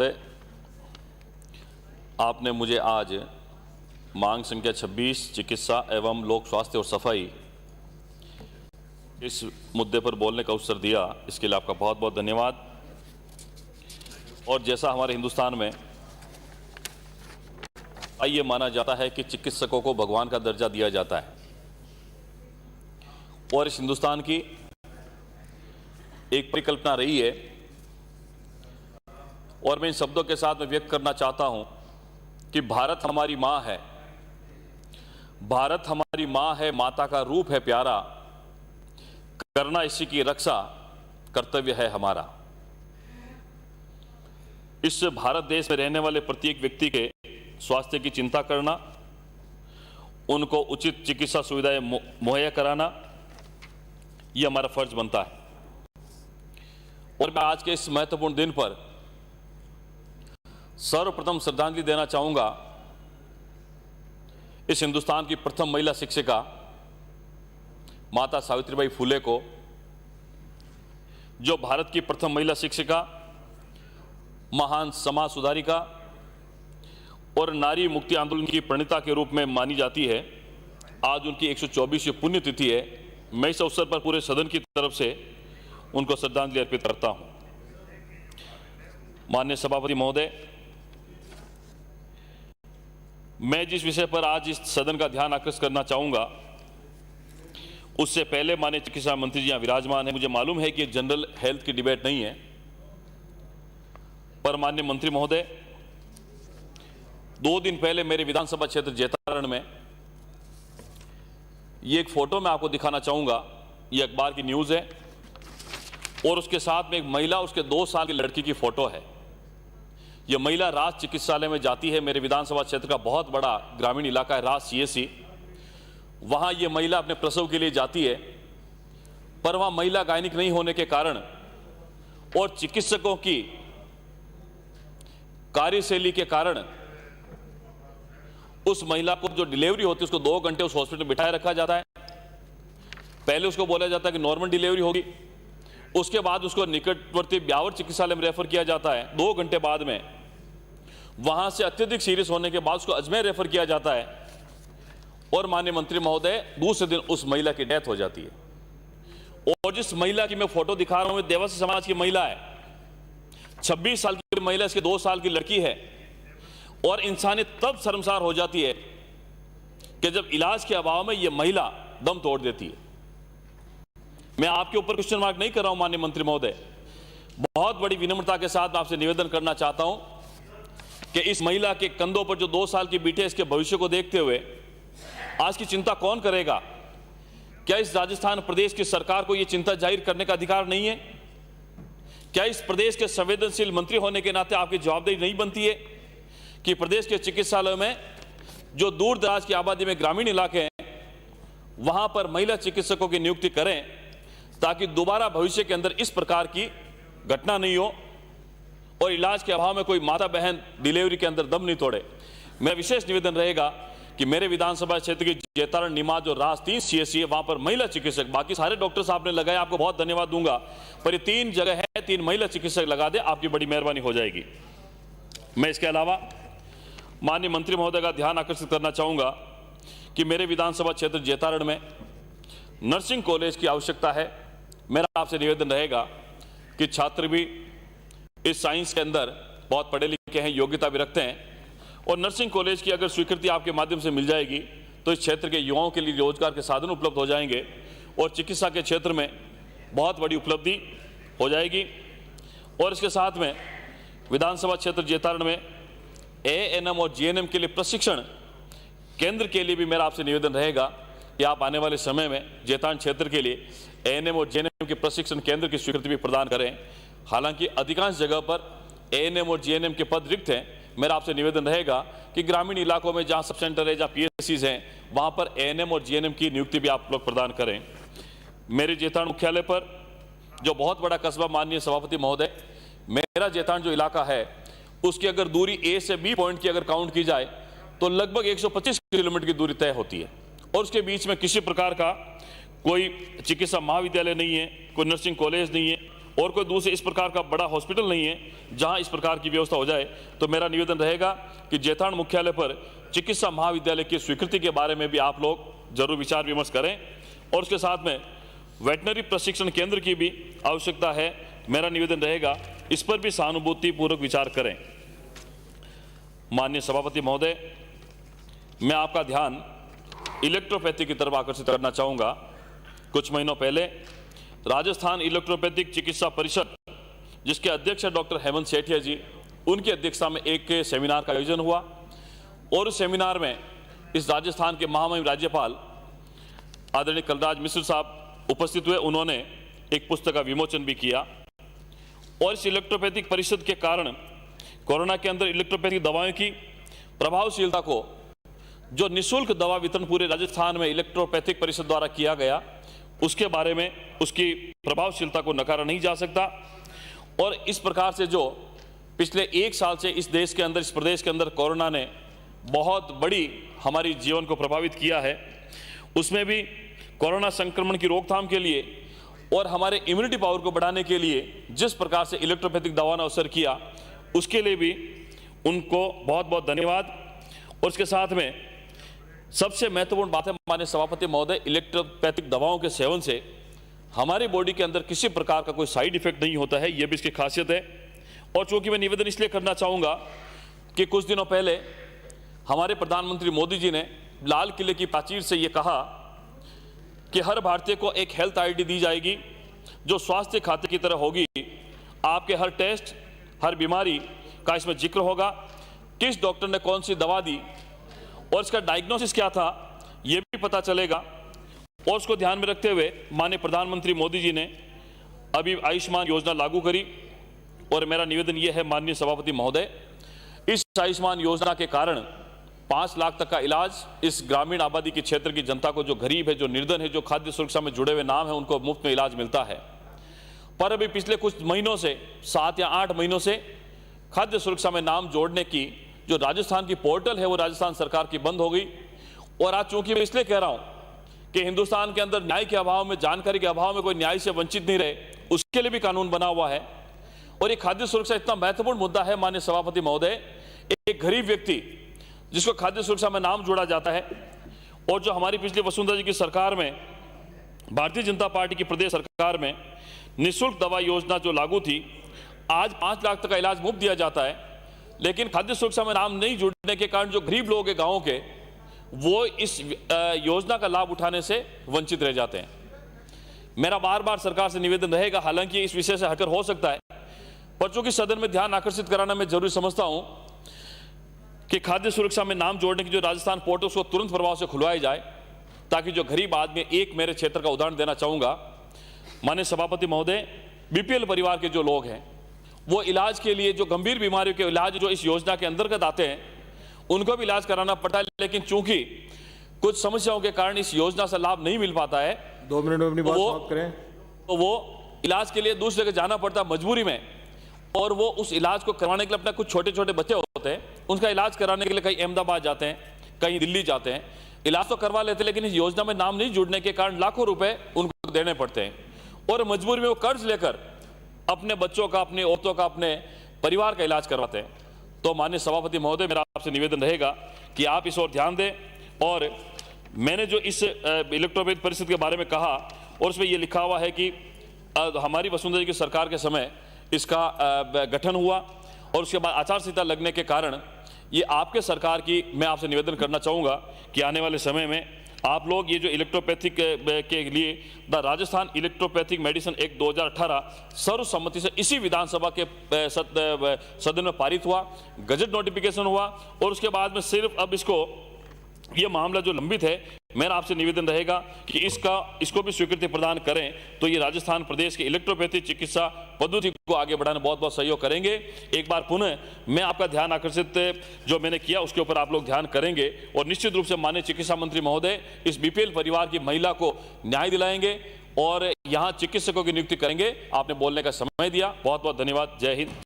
महोदय, आपने मुझे आज मांग संख्या 26 चिकित्सा एवं लोक स्वास्थ्य और सफाई इस मुद्दे पर बोलने का अवसर दिया, इसके लिए आपका बहुत बहुत धन्यवाद। और जैसा हमारे हिंदुस्तान में ये माना जाता है कि चिकित्सकों को भगवान का दर्जा दिया जाता है, और इस हिंदुस्तान की एक परिकल्पना रही है, और मैं इन शब्दों के साथ में व्यक्त करना चाहता हूं कि भारत हमारी मां है, भारत हमारी मां है, माता का रूप है प्यारा, करना इसी की रक्षा कर्तव्य है हमारा। इस भारत देश में रहने वाले प्रत्येक व्यक्ति के स्वास्थ्य की चिंता करना, उनको उचित चिकित्सा सुविधाएं मुहैया कराना, यह हमारा फर्ज बनता है। और मैं आज के इस महत्वपूर्ण दिन पर सर्वप्रथम श्रद्धांजलि देना चाहूंगा इस हिंदुस्तान की प्रथम महिला शिक्षिका माता सावित्रीबाई फुले को, जो भारत की प्रथम महिला शिक्षिका, महान समाज सुधारिका और नारी मुक्ति आंदोलन की प्रणेता के रूप में मानी जाती है। आज उनकी 124वीं पुण्यतिथि है। मैं इस अवसर पर पूरे सदन की तरफ से उनको श्रद्धांजलि अर्पित करता हूं। माननीय सभापति महोदय, मैं जिस विषय पर आज इस सदन का ध्यान आकर्षित करना चाहूंगा, उससे पहले माननीय चिकित्सा मंत्री जी यहां विराजमान है। मुझे मालूम है कि जनरल हेल्थ की डिबेट नहीं है, पर माननीय मंत्री महोदय, 2 दिन पहले मेरे विधानसभा क्षेत्र जैतारण में ये एक फोटो मैं आपको दिखाना चाहूंगा। ये अखबार की न्यूज है, और उसके साथ में एक महिला, उसके 2 साल की लड़की की फोटो है। यह महिला राज चिकित्सालय में जाती है। मेरे विधानसभा क्षेत्र का बहुत बड़ा ग्रामीण इलाका है राज सीएससी। वहां यह महिला अपने प्रसव के लिए जाती है, पर वहां महिला गायनिक नहीं होने के कारण और चिकित्सकों की कार्यशैली के कारण उस महिला को जो डिलीवरी होती है उसको 2 घंटे उस हॉस्पिटल में बिठाए रखा जाता है। पहले उसको बोला जाता है कि नॉर्मल डिलीवरी होगी, उसके बाद उसको निकटवर्ती ब्यावर चिकित्सालय में रेफर किया जाता है। 2 घंटे बाद में वहां से अत्यधिक सीरियस होने के बाद उसको अजमेर रेफर किया जाता है, और माननीय मंत्री महोदय, दूसरे दिन उस महिला की डेथ हो जाती है। और जिस महिला की मैं फोटो दिखा रहा हूं, देवासी समाज की महिला है, 26 साल की महिला, इसके 2 साल की लड़की है। और इंसानियत तब शर्मसार हो जाती है कि जब इलाज के अभाव में यह महिला दम तोड़ देती है। मैं आपके ऊपर क्वेश्चन मार्क नहीं कर रहा हूं माननीय मंत्री महोदय, बहुत बड़ी विनम्रता के साथ आपसे निवेदन करना चाहता हूं कि इस महिला के कंधों पर जो 2 साल की बेटी है, इसके भविष्य को देखते हुए आज की चिंता कौन करेगा? क्या इस राजस्थान प्रदेश की सरकार को यह चिंता जाहिर करने का अधिकार नहीं है? क्या इस प्रदेश के संवेदनशील मंत्री होने के नाते आपकी जवाबदेही नहीं बनती है कि प्रदेश के चिकित्सालयों में जो दूर दराज की आबादी में ग्रामीण इलाके हैं, वहां पर महिला चिकित्सकों की नियुक्ति करें, ताकि दोबारा भविष्य के अंदर इस प्रकार की घटना नहीं हो और इलाज के अभाव में कोई माता बहन डिलीवरी के अंदर दम नहीं तोड़े। मेरा विशेष निवेदन रहेगा कि मेरे विधानसभा क्षेत्र की जैतारण, निमाज और राज 3 सीएससी है, वहां पर महिला चिकित्सक, बाकी सारे डॉक्टर्स आपने लगाए, आपको बहुत धन्यवाद दूंगा, पर ये 3 जगह है, 3 महिला चिकित्सक लगा दे, आपकी बड़ी मेहरबानी हो जाएगी। मैं इसके अलावा माननीय मंत्री महोदय का ध्यान आकर्षित करना चाहूंगा कि मेरे विधानसभा क्षेत्र जैतारण में नर्सिंग कॉलेज की आवश्यकता है। मेरा आपसे निवेदन रहेगा कि छात्र भी इस साइंस के अंदर बहुत पढ़े लिखे हैं, योग्यता भी रखते हैं, और नर्सिंग कॉलेज की अगर स्वीकृति आपके माध्यम से मिल जाएगी तो इस क्षेत्र के युवाओं के लिए रोजगार के साधन उपलब्ध हो जाएंगे और चिकित्सा के क्षेत्र में बहुत बड़ी उपलब्धि हो जाएगी। और इसके साथ में विधानसभा क्षेत्र जैतारण में एएनएम और जीएनएम के लिए प्रशिक्षण केंद्र के लिए भी मेरा आपसे निवेदन रहेगा कि आप आने वाले समय में जैतारण क्षेत्र के लिए एएनएम और जीएनएम के प्रशिक्षण केंद्र की स्वीकृति भी प्रदान करें। हालांकि अधिकांश जगह पर एएनएम और जीएनएम के पद रिक्त हैं। मेरा आपसे निवेदन रहेगा कि ग्रामीण इलाकों में जहां सब सेंटर है, जहां पीएचसीज हैं, वहां पर एएनएम और जीएनएम की नियुक्ति भी आप लोग प्रदान करें। मेरे जैतारण मुख्यालय पर जो बहुत बड़ा कस्बा, माननीय सभापति महोदय, मेरा जैतारण जो इलाका है उसकी अगर दूरी ए से बी पॉइंट की अगर काउंट की जाए तो लगभग 125 किलोमीटर की दूरी तय होती है, और उसके बीच में किसी प्रकार का कोई चिकित्सा महाविद्यालय नहीं है, कोई नर्सिंग कॉलेज नहीं है, और कोई दूसरे इस प्रकार का बड़ा हॉस्पिटल नहीं है जहां इस प्रकार की व्यवस्था हो जाए, तो मेरा निवेदन रहेगा कि जैतारण मुख्यालय पर चिकित्सा महाविद्यालय की स्वीकृति के बारे में भी आप लोग जरूर विचार विमर्श करें, और उसके साथ में वेटनरी प्रशिक्षण केंद्र की भी आवश्यकता है। मेरा निवेदन रहेगा इस पर भी सहानुभूतिपूर्वक विचार करें। माननीय सभापति महोदय, मैं आपका ध्यान इलेक्ट्रोपैथी की तरफ आकर्षित करना चाहूँगा। कुछ महीनों पहले राजस्थान इलेक्ट्रोपैथिक चिकित्सा परिषद, जिसके अध्यक्ष है डॉक्टर हेमंत सेठिया जी, उनकी अध्यक्षता में एक सेमिनार का आयोजन हुआ, और उस सेमिनार में इस राजस्थान के महामहिम राज्यपाल आदरणीय कलराज मिश्र साहब उपस्थित हुए। उन्होंने एक पुस्तक का विमोचन भी किया, और इस इलेक्ट्रोपैथिक परिषद के कारण कोरोना के अंदर इलेक्ट्रोपैथिक दवाओं की प्रभावशीलता को, जो निःशुल्क दवा वितरण पूरे राजस्थान में इलेक्ट्रोपैथिक परिषद द्वारा किया गया, उसके बारे में उसकी प्रभावशीलता को नकारा नहीं जा सकता। और इस प्रकार से जो पिछले 1 साल से इस देश के अंदर, इस प्रदेश के अंदर कोरोना ने बहुत बड़ी हमारी जीवन को प्रभावित किया है, उसमें भी कोरोना संक्रमण की रोकथाम के लिए और हमारे इम्यूनिटी पावर को बढ़ाने के लिए जिस प्रकार से इलेक्ट्रोपैथिक दवा ने अवसर किया, उसके लिए भी उनको बहुत बहुत धन्यवाद। और उसके साथ में सबसे महत्वपूर्ण बात है माननीय सभापति महोदय, इलेक्ट्रोपैथिक दवाओं के सेवन से हमारी बॉडी के अंदर किसी प्रकार का कोई साइड इफेक्ट नहीं होता है, यह भी इसकी खासियत है। और चूंकि मैं निवेदन इसलिए करना चाहूँगा कि कुछ दिनों पहले हमारे प्रधानमंत्री मोदी जी ने लाल किले की प्राचीर से ये कहा कि हर भारतीय को एक हेल्थ आईडी दी जाएगी जो स्वास्थ्य खाते की तरह होगी। आपके हर टेस्ट, हर बीमारी का इसमें जिक्र होगा, किस डॉक्टर ने कौन सी दवा दी और इसका डायग्नोसिस क्या था, यह भी पता चलेगा। और उसको ध्यान में रखते हुए माननीय प्रधानमंत्री मोदी जी ने अभी आयुष्मान योजना लागू करी, और मेरा निवेदन यह है माननीय सभापति महोदय, इस आयुष्मान योजना के कारण 5 लाख तक का इलाज इस ग्रामीण आबादी के क्षेत्र की जनता को, जो गरीब है, जो निर्धन है, जो खाद्य सुरक्षा में जुड़े हुए नाम है, उनको मुफ्त में इलाज मिलता है। पर अभी पिछले कुछ महीनों से, 7 या 8 महीनों से खाद्य सुरक्षा में नाम जोड़ने की जो राजस्थान की पोर्टल है वो राजस्थान सरकार की बंद हो गई। और आज चूंकि मैं इसलिए कह रहा हूं कि हिंदुस्तान के अंदर न्याय के अभाव में, जानकारी के अभाव में कोई न्याय से वंचित नहीं रहे, उसके लिए भी कानून बना हुआ है। और ये खाद्य सुरक्षा इतना महत्वपूर्ण मुद्दा है माननीय सभापति महोदय, एक गरीब व्यक्ति जिसको खाद्य सुरक्षा में नाम जोड़ा जाता है, और जो हमारी पिछली वसुंधरा जी की सरकार में, भारतीय जनता पार्टी की प्रदेश सरकार में निःशुल्क दवा योजना जो लागू थी, आज 5 लाख तक का इलाज मुफ्त दिया जाता है। लेकिन खाद्य सुरक्षा में नाम नहीं जुड़ने के कारण जो गरीब लोग हैं गाँव के, वो इस योजना का लाभ उठाने से वंचित रह जाते हैं। मेरा बार बार सरकार से निवेदन रहेगा, हालांकि इस विषय से हटकर हो सकता है, पर चूंकि सदन में ध्यान आकर्षित कराना मैं जरूरी समझता हूं कि खाद्य सुरक्षा में नाम जोड़ने की जो राजस्थान पोर्टल, उसको तुरंत प्रभाव से खुलवाया जाए, ताकि जो गरीब आदमी, एक मेरे क्षेत्र का उदाहरण देना चाहूंगा माननीय सभापति महोदय, बीपीएल परिवार के जो लोग हैं, वो इलाज के लिए, जो गंभीर बीमारियों के इलाज जो इस योजना के अंतर्गत आते हैं, उनको भी इलाज कराना पड़ता है। लेकिन चूंकि कुछ समस्याओं के कारण इस योजना से लाभ नहीं मिल पाता है, 2 मिनट में अपनी बात समाप्त करें, तो वो इलाज के लिए दूसरी जगह जाना पड़ता है मजबूरी में, और वो उस इलाज को करवाने के लिए, अपना कुछ छोटे छोटे बच्चे होते हैं, उनका इलाज कराने के लिए कहीं अहमदाबाद जाते हैं, कहीं दिल्ली जाते हैं, इलाज तो करवा लेते हैं, लेकिन इस योजना में नाम नहीं जुड़ने के कारण लाखों रुपए उनको देने पड़ते हैं, और मजबूरी में वो कर्ज लेकर अपने बच्चों का, अपनी औरतों का, अपने परिवार का इलाज करवाते हैं। तो माननीय सभापति महोदय, मेरा आपसे निवेदन रहेगा कि आप इस ओर ध्यान दें। और मैंने जो इस इलेक्ट्रोपैथिक परिषद के बारे में कहा, और उसमें यह लिखा हुआ है कि हमारी वसुंधरा जी की सरकार के समय इसका गठन हुआ, और उसके बाद आचार संहिता लगने के कारण ये आपके सरकार की, मैं आपसे निवेदन करना चाहूँगा कि आने वाले समय में आप लोग ये जो इलेक्ट्रोपैथिक के लिए the Rajasthan electropathic medicine act 2018 सर्वसम्मति से इसी विधानसभा के सदन में पारित हुआ, गजट नोटिफिकेशन हुआ, और उसके बाद में सिर्फ अब इसको, ये मामला जो लंबित है, मेरा आपसे निवेदन रहेगा कि इसको भी स्वीकृति प्रदान करें, तो ये राजस्थान प्रदेश के इलेक्ट्रोपैथिक चिकित्सा पद्धति को आगे बढ़ाने बहुत बहुत सहयोग करेंगे। एक बार पुनः मैं आपका ध्यान आकर्षित जो मैंने किया उसके ऊपर आप लोग ध्यान करेंगे, और निश्चित रूप से माननीय चिकित्सा मंत्री महोदय इस बीपीएल परिवार की महिला को न्याय दिलाएंगे और यहाँ चिकित्सकों की नियुक्ति करेंगे। आपने बोलने का समय दिया, बहुत बहुत धन्यवाद। जय हिंद।